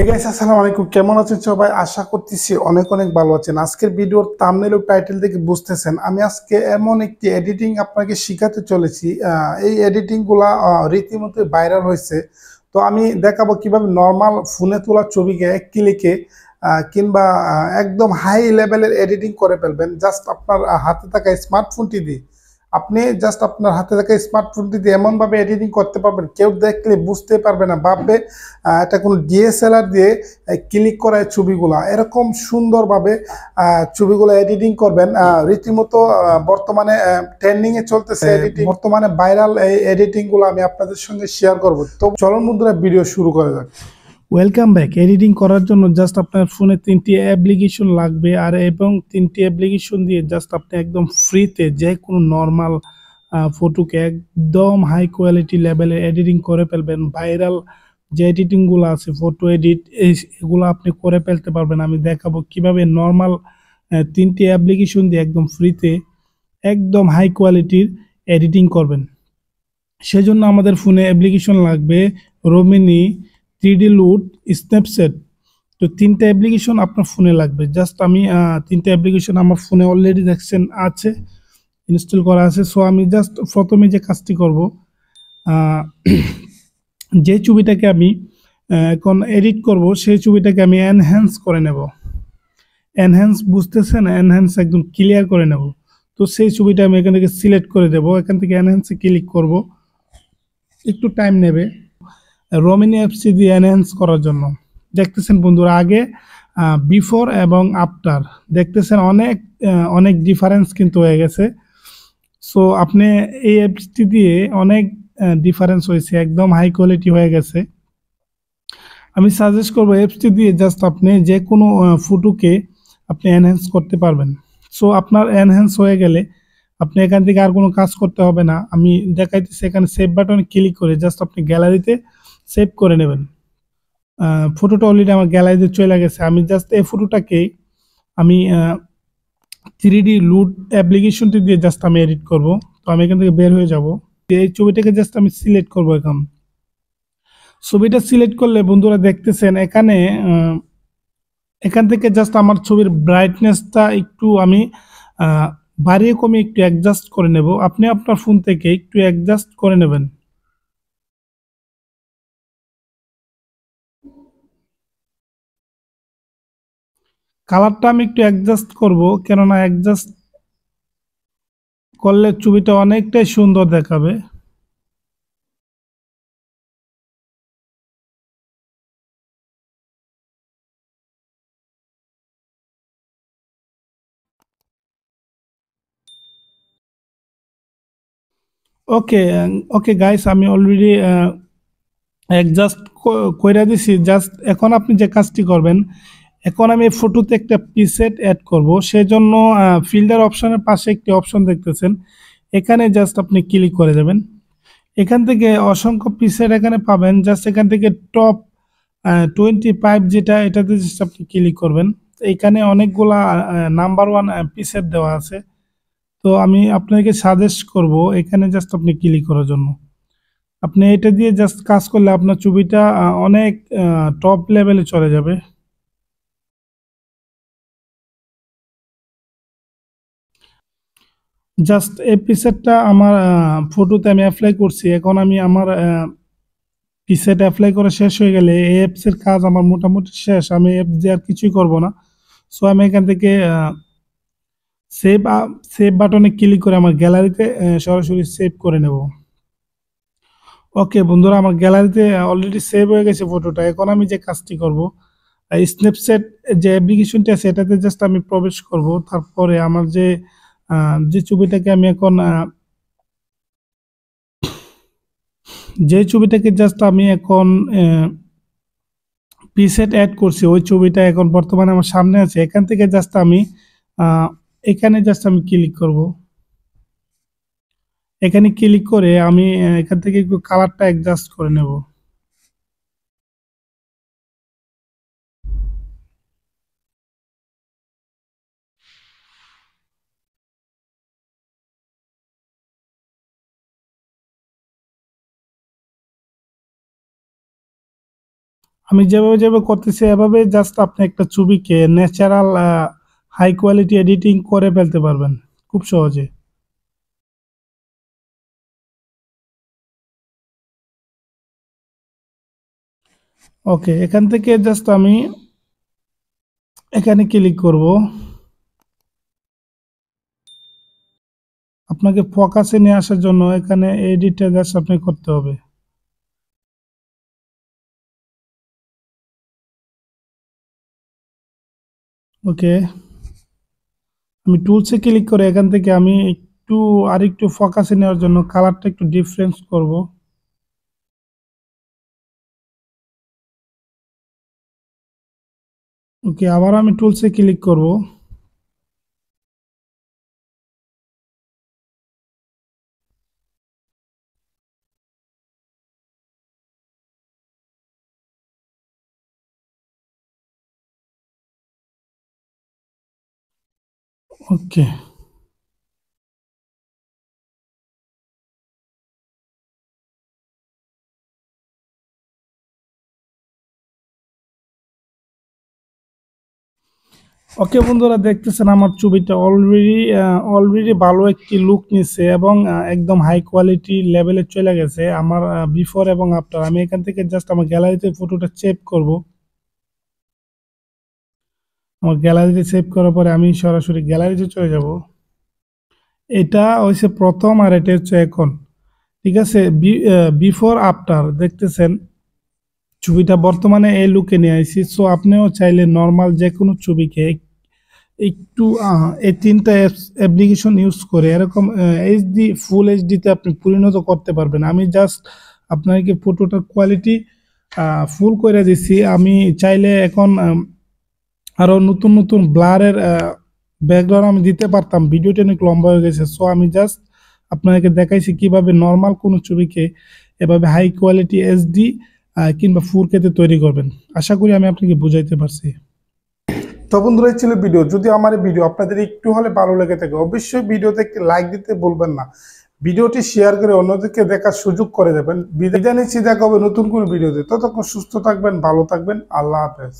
Guys আসসালামু আলাইকুম, কেমন আছেন সবাই? আশা করতেছি অনেক অনেক ভালো আছেন। আজকের ভিডিওর থাম্বনেল ও টাইটেল থেকে বুঝতেছেন আমি আজকে এমন একটি এডিটিং আপনাকে শেখাতে চলেছি। এই এডিটিং গুলা রীতিমতো ভাইরাল হয়েছে। তো আমি দেখাবো কিভাবে নর্মাল ফোনে তোলা ছবিকে এক ক্লিকে কিংবা একদম হাই লেভেলের এডিটিং করে ফেলবেন জাস্ট আপনার হাতে থাকা স্মার্টফোনটি দিয়ে। আপনি জাস্ট আপনার হাতে থাকা স্মার্টফোনটি দিয়ে এমনভাবে এডিটিং করতে পারবেন, কেউ দেখলে বুঝতে পারবে না, ভাববে এটা কোনো ডিএসএলআর দিয়ে ক্লিক করা ছবিগুলা এরকম সুন্দরভাবে ছবিগুলো এডিটিং করবেন। রীতিমতো বর্তমানে ট্রেন্ডিং এ চলতেছে এডিটিং, বর্তমানে ভাইরাল এই এডিটিং গুলো আমি আপনাদের সঙ্গে শেয়ার করব। তো চলুন বন্ধুরা, ভিডিও শুরু করা যাক। Welcome back. এডিটিং করার জন্য জাস্ট আপনার ফোনে 3টি অ্যাপ্লিকেশন লাগবে, আর এবং 3টি অ্যাপ্লিকেশন দিয়ে জাস্ট আপনি একদম ফ্রিতে যে কোনো নর্মাল ফটোকে একদম হাই কোয়ালিটি লেভেলে এডিটিং করে ফেলবেন। ভাইরাল যে এডিটিংগুলো আছে, ফটো এডিট, এগুলো আপনি করে ফেলতে পারবেন। আমি দেখাবো কিভাবে নর্মাল 3টি অ্যাপ্লিকেশন দিয়ে একদম ফ্রিতে একদম হাই কোয়ালিটির এডিটিং করবেন। সেজন্য আমাদের ফোনে অ্যাপ্লিকেশন লাগবে রোমিনি, 3D লুট, স্ন্যাপচ্যাট। তো 3টা অ্যাপ্লিকেশন আপনার ফোনে লাগবে। জাস্ট আমি 3টা অ্যাপ্লিকেশন আমার ফোনে অলরেডি দেখছেন আছে, ইনস্টল করা আছে। সো আমি জাস্ট প্রথমে যে কাজটি করব, যে ছবিটাকে আমি এখন এডিট করব সেই ছবিটাকে আমি এনহ্যান্স করে নেব। এনহ্যান্স বুঝতেছেন, এনহ্যান্স একদম ক্লিয়ার করে নেব। তো সেই ছবিটা আমি এখান থেকে সিলেক্ট করে দেব, এখান থেকে এনহ্যান্সে ক্লিক করব, একটু টাইম নেবে রোমিনি অ্যাপসটি দিয়ে এনহ্যান্স করার জন্য। দেখতেছেন বন্ধুরা, আগে বিফোর এবং আফটার দেখতেছেন অনেক ডিফারেন্স কিন্তু হয়ে গেছে। সো আপনি এই অ্যাপসটি দিয়ে অনেক ডিফারেন্স হয়েছে, একদম হাই কোয়ালিটি হয়ে গেছে। আমি সাজেস্ট করবো অ্যাপসটি দিয়ে জাস্ট আপনি যে কোনো ফটোকে আপনি এনহ্যান্স করতে পারবেন। সো আপনার এনহ্যান্স হয়ে গেলে আপনি এখান থেকে আর কোনো কাজ করতে হবে না। আমি দেখাইতেছি, এখানে সেভ বাটনে ক্লিক করে জাস্ট আপনি গ্যালারিতে সেভ করে নেবেন। ফটোটা অলরেডি আমার গ্যালারিতে চলে গেছে। আমি জাস্ট এই ফটোটাকে আমি 3D লুট অ্যাপ্লিকেশনটি দিয়ে জাস্ট আমি এডিট করব। তো আমি এখান থেকে বের হয়ে যাব, এই ছবিটাকে জাস্ট আমি সিলেক্ট করব। ছবিটা সিলেক্ট করলে বন্ধুরা দেখতেছেন এখান থেকে জাস্ট আমার ছবির ব্রাইটনেসটা একটু আমি বাড়িয়ে কমিয়ে একটু অ্যাডজাস্ট করে নেব। আপনি আপনার ফোন থেকে একটু অ্যাডজাস্ট করে নেবেন। কালারটা আমি একটু অ্যাডজাস্ট করব, কেননা অ্যাডজাস্ট করলে ছবিটা অনেকটাই সুন্দর দেখাবে। ওকে ওকে গাইস, আমি অলরেডি অ্যাডজাস্ট কইরা দিছি। জাস্ট এখন আপনি যে কাজটি করবেন, এখন আমি ফটোতে একটা প্রিসেট অ্যাড করব। সেজন্য ফিল্টার অপশনের পাশে একটি অপশন দেখতেছেন, এখানে জাস্ট আপনি ক্লিক করে দেবেন। এখান থেকে অসংখ্য প্রিসেট এখানে পাবেন। জাস্ট এখান থেকে টপ 25 যেটা, এটাতে জাস্ট আপনি ক্লিক করবেন। এখানে অনেকগুলা নাম্বার 1 প্রিসেট দেওয়া আছে। তো আমি আপনাকে সাজেস্ট করব এখানে জাস্ট আপনি ক্লিক করার জন্য। আপনি এটা দিয়ে জাস্ট কাজ করলে আপনার ছবিটা অনেক টপ লেভেলে চলে যাবে। জাস্ট এই প্রিসেটটা আমার ফটোতে আমি অ্যাপ্লাই করছি। এখন আমি আমার প্রিসেট অ্যাপ্লাই করা শেষ হয়ে গেলে এই অ্যাপসের কাজ আমার মোটামুটি শেষ। আমি অ্যাপ দিয়ে আর কিছুই করব না। সো আমি এখান থেকে সেভ সেভ বাটনে ক্লিক করে আমার গ্যালারিতে সরাসরি সেভ করে নেব। ওকে বন্ধুরা, আমার গ্যালারিতে অলরেডি সেভ হয়ে গেছে ফটোটা। এখন আমি যে কাজটি করব, স্ন্যাপচ্যাট যে অ্যাপ্লিকেশনটি আছে এটাতে জাস্ট আমি প্রবেশ করব। তারপরে আমার যে ছবিটাকে আমি এখন প্রিসেট অ্যাড করছি, ওই ছবিটা এখন বর্তমানে আমার সামনে আছে। এখান থেকে জাস্ট আমি এখানে জাস্ট আমি ক্লিক করব। এখানে ক্লিক করে আমি এখান থেকে একটু কালারটা অ্যাডজাস্ট করে নেব। আমি যেভাবে যেভাবে করতেছি এভাবে জাস্ট আপনি একটা ছবিকে ন্যাচারাল হাই কোয়ালিটি এডিটিং করে ফেলতে পারবেন খুব সহজে। ওকে, এখান থেকে জাস্ট আমি এখানে ক্লিক করব। আপনাকে ফোকাসে নিয়ে আসার জন্য এখানে এডিটটা জাস্ট আপনি করতে হবে। ওকে, আমি টুলসে ক্লিক করে এখান থেকে আমি একটু আরেকটু ফোকাসে নেওয়ার জন্য কালারটা একটু ডিফারেন্স করব। ওকে, আবার আমি টুলসে ক্লিক করব। ওকে, ওকে বন্ধুরা, দেখতেছেন আমার ছবিটা অলরেডি ভালো একটি লুক নিচ্ছে এবং একদম হাই কোয়ালিটি লেভেলে চলে গেছে আমার বিফোর এবং আফটার। আমি এখান থেকে জাস্ট আমার গ্যালারিতে ফটোটা সেভ করব। আমার গ্যালারিতে সেভ করার পরে আমি সরাসরি গ্যালারিতে চলে যাব। এটা হচ্ছে প্রথম আর এটা হচ্ছে এখন, ঠিক আছে। বিফোর আফটার দেখতেছেন ছবিটা বর্তমানে এই লুকে নিয়ে আসছি। সো আপনিও চাইলে নর্মাল যে কোনো ছবিকে একটু এই তিনটা অ্যাপ্লিকেশন ইউজ করে এরকম এইচডি ফুল এইচডিতে আপনি পরিণত করতে পারবেন। আমি জাস্ট আপনাকে ফটোটার কোয়ালিটি ফুল করে দিচ্ছি। আমি চাইলে এখন আরো নতুন নতুন ব্লারের ব্যাকগ্রাউন্ড আমি দিতে পারতাম, ভিডিওটা অনেক লম্বা হয়ে গেছে। সো আমি জাস্ট আপনাকে দেখাইছি কিভাবে নর্মাল কোনো ছবিকে এভাবে হাই কোয়ালিটি এইচডি কিংবা 4K তে তৈরি করবেন। আশা করি আমি আপনাকে বুঝাইতে পারছি। তো বন্ধুরা, এই ছিল ভিডিও। যদি আমার এই ভিডিও আপনাদের একটু হলে ভালো লেগে থাকে অবশ্যই ভিডিওতে একটি লাইক দিতে ভুলবেন না। ভিডিওটি শেয়ার করে অন্যদেরকে দেখার সুযোগ করে দেবেন। বিদায় নিচ্ছি, দেখা হবে নতুন কোনো ভিডিওতে। ততক্ষণ সুস্থ থাকবেন, ভালো থাকবেন। আল্লাহ হাফেজ।